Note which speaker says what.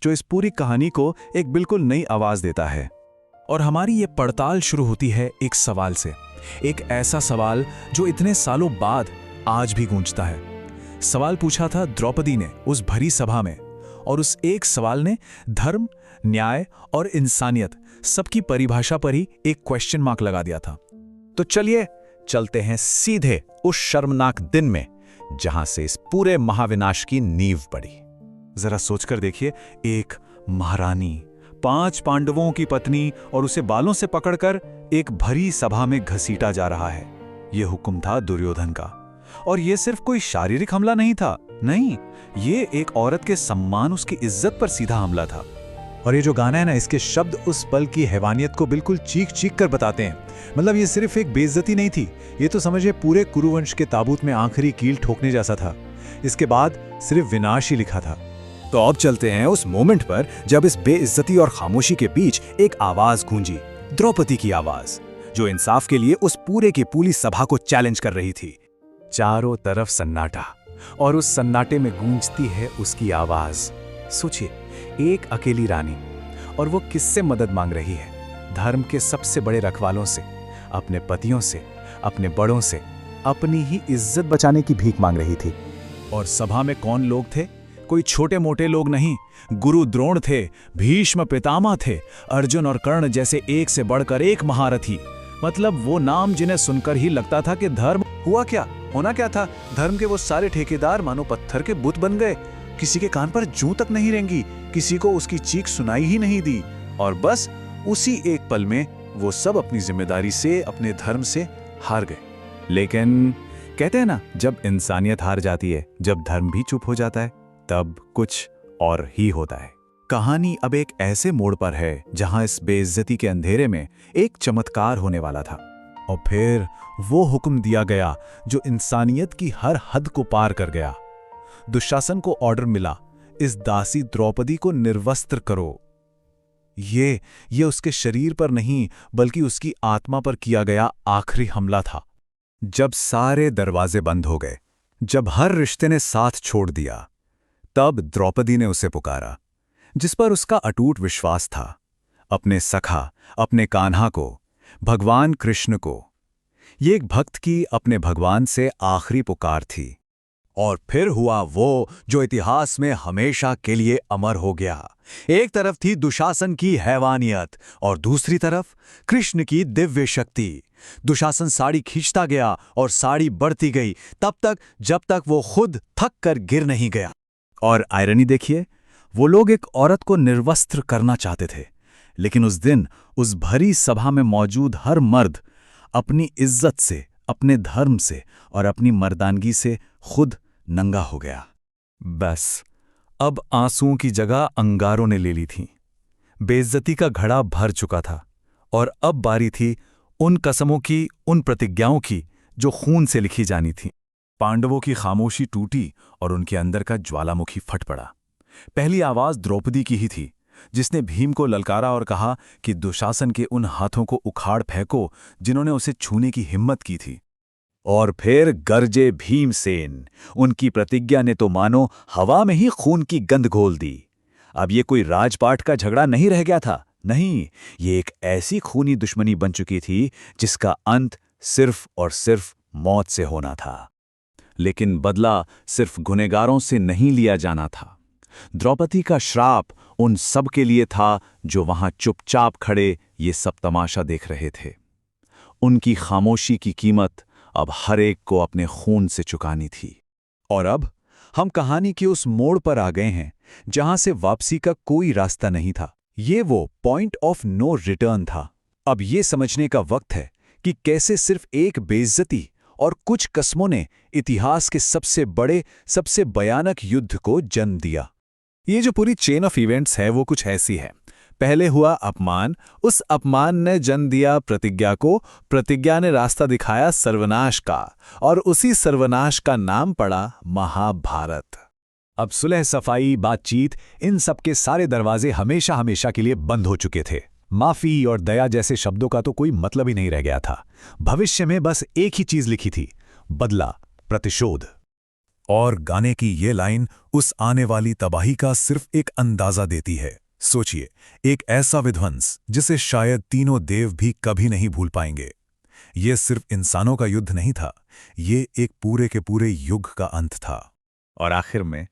Speaker 1: जो इस पूरी कहानी को एक बिल्कुल नई आवाज देता है। और हमारी ये पड़ताल शुरू होती है एक सवाल से, एक ऐसा सवाल जो इतने सालों बाद आज भी गूंजता है। सवाल पूछा था द्रौपदी ने उस भरी सभा में, और उस एक सवाल ने धर्म, न्याय और इंसानियत सबकी परिभाषा पर ही एक क्वेश्चन मार्क लगा दिया था।
Speaker 2: तो चलिए चलते हैं सीधे उस शर्मनाक दिन में जहां से इस पूरे महाविनाश की नींव पड़ी।
Speaker 1: जरा सोचकर देखिए, एक महारानी 5 पांडवों की पत्नी और उसे बालों से पकड़कर एक भरी सभा में घसीटा जा रहा है। यह हुक्म था दुर्योधन का। और यह सिर्फ कोई शारीरिक हमला नहीं था, नहीं, ये एक औरत के सम्मान, उसकी इज्जत पर सीधा हमला था।
Speaker 3: और ये जो गाना है ना, इसके शब्द उस पल की हैवानियत को बिल्कुल चीख चीख कर बताते हैं। मतलब ये सिर्फ एक बेइज्जती नहीं थी, ये तो समझिए पूरे कुरुवंश के ताबूत में आखिरी कील ठोकने जैसा था। इसके बाद सिर्फ विनाश ही लिखा था।
Speaker 2: तो अब चलते हैं उस मोमेंट पर जब इस बेइज्जती और खामोशी के बीच एक आवाज गूंजी, द्रौपदी की आवाज, जो इंसाफ के लिए उस पूरे की पूरी सभा को चैलेंज कर रही थी। चारों तरफ सन्नाटा, और उस सन्नाटे में गूंजती है उसकी आवाज। सोचिए, एक अकेली रानी, और वो किससे मदद मांग रही है? धर्म के सबसे बड़े रखवालों से, अपने पतियों से, अपने बड़ों से, अपनी ही इज्जत बचाने की भीख मांग रही थी।
Speaker 1: और सभा में कौन लोग थे? कोई छोटे मोटे लोग नहीं, गुरु द्रोण थे, भीष्म पितामह थे, अर्जुन और कर्ण जैसे एक से बढ़कर एक महारथी। मतलब वो नाम जिन्हें सुनकर ही लगता था कि धर्म हुआ क्या, होना क्या था। धर्म के वो सारे ठेकेदार मानो पत्थर के बुत बन गए। किसी के कान पर जूं तक नहीं रेंगी, किसी को उसकी चीख सुनाई ही नहीं दी। और बस उसी एक पल में वो सब अपनी जिम्मेदारी से, अपने धर्म से हार गए।
Speaker 2: लेकिन कहते हैं ना, जब इंसानियत हार जाती है, जब धर्म भी चुप हो जाता है, तब कुछ और ही होता है। कहानी अब एक ऐसे मोड़ पर है जहां इस बेइज्जती के अंधेरे में एक चमत्कार होने वाला था।
Speaker 1: और फिर वो हुक्म दिया गया जो इंसानियत की हर हद को पार कर गया। दुशासन को ऑर्डर मिला, इस दासी द्रौपदी को निर्वस्त्र करो। ये उसके शरीर पर नहीं, बल्कि उसकी आत्मा पर किया गया आखिरी हमला था।
Speaker 2: जब सारे दरवाजे बंद हो गए, जब हर रिश्ते ने साथ छोड़ दिया, तब द्रौपदी ने उसे पुकारा, जिस पर उसका अटूट विश्वास था, अपने सखा, अपने कान्हा को, भगवान कृष्ण को। ये एक भक्त की अपने भगवान से आखिरी पुकार थी। और फिर हुआ वो जो इतिहास में हमेशा के लिए अमर हो गया। एक तरफ थी दुशासन की हैवानियत और दूसरी तरफ कृष्ण की दिव्य शक्ति। दुशासन साड़ी खींचता गया और साड़ी बढ़ती गई, तब तक जब तक वो खुद थक कर गिर नहीं गया। और आयरनी देखिए, वो लोग एक औरत को निर्वस्त्र करना चाहते थे, लेकिन उस दिन उस भरी सभा में मौजूद हर मर्द अपनी इज्जत से, अपने धर्म से और अपनी मर्दानगी से खुद नंगा हो गया।
Speaker 1: बस अब आंसुओं की जगह अंगारों ने ले ली थी। बेइज्जती का घड़ा भर चुका था, और अब बारी थी उन कसमों की, उन प्रतिज्ञाओं की जो खून से लिखी जानी थी। पांडवों की खामोशी टूटी और उनके अंदर का ज्वालामुखी फट पड़ा। पहली आवाज द्रौपदी की ही थी, जिसने भीम को ललकारा और कहा कि दुशासन के उन हाथों को उखाड़ फेंको जिन्होंने उसे छूने की हिम्मत की थी।
Speaker 2: और फिर गरजे भीमसेन। उनकी प्रतिज्ञा ने तो मानो हवा में ही खून की गंध घोल दी। अब ये कोई राजपाट का झगड़ा नहीं रह गया था, नहीं, ये एक ऐसी खूनी दुश्मनी बन चुकी थी जिसका अंत सिर्फ और सिर्फ मौत से होना था। लेकिन बदला सिर्फ गुनहगारों से नहीं लिया जाना था। द्रौपदी का श्राप उन सब के लिए था जो वहां चुपचाप खड़े ये सब तमाशा देख रहे थे। उनकी खामोशी की कीमत अब हर एक को अपने खून से चुकानी थी। और अब हम कहानी के उस मोड़ पर आ गए हैं जहां से वापसी का कोई रास्ता नहीं था। ये वो पॉइंट ऑफ नो रिटर्न था। अब ये समझने का वक्त है कि कैसे सिर्फ एक बेइज्जती और कुछ कस्मों ने इतिहास के सबसे बड़े, सबसे भयानक युद्ध को जन्म दिया।
Speaker 1: ये जो पूरी चेन ऑफ इवेंट्स है वो कुछ ऐसी है। पहले हुआ अपमान, उस अपमान ने जन्म दिया प्रतिज्ञा को, प्रतिज्ञा ने रास्ता दिखाया सर्वनाश का, और उसी सर्वनाश का नाम पड़ा महाभारत।
Speaker 2: अब सुलह, सफाई, बातचीत, इन सब के सारे दरवाजे हमेशा हमेशा के लिए बंद हो चुके थे। माफी और दया जैसे शब्दों का तो कोई मतलब ही नहीं रह गया था। भविष्य में बस एक ही चीज लिखी थी, बदला, प्रतिशोध।
Speaker 3: और गाने की ये लाइन उस आने वाली तबाही का सिर्फ एक अंदाजा देती है। सोचिए, एक ऐसा विध्वंस जिसे शायद तीनों देव भी कभी नहीं भूल पाएंगे। ये सिर्फ इंसानों का युद्ध नहीं था, ये एक पूरे के पूरे युग का अंत था।
Speaker 2: और आखिर में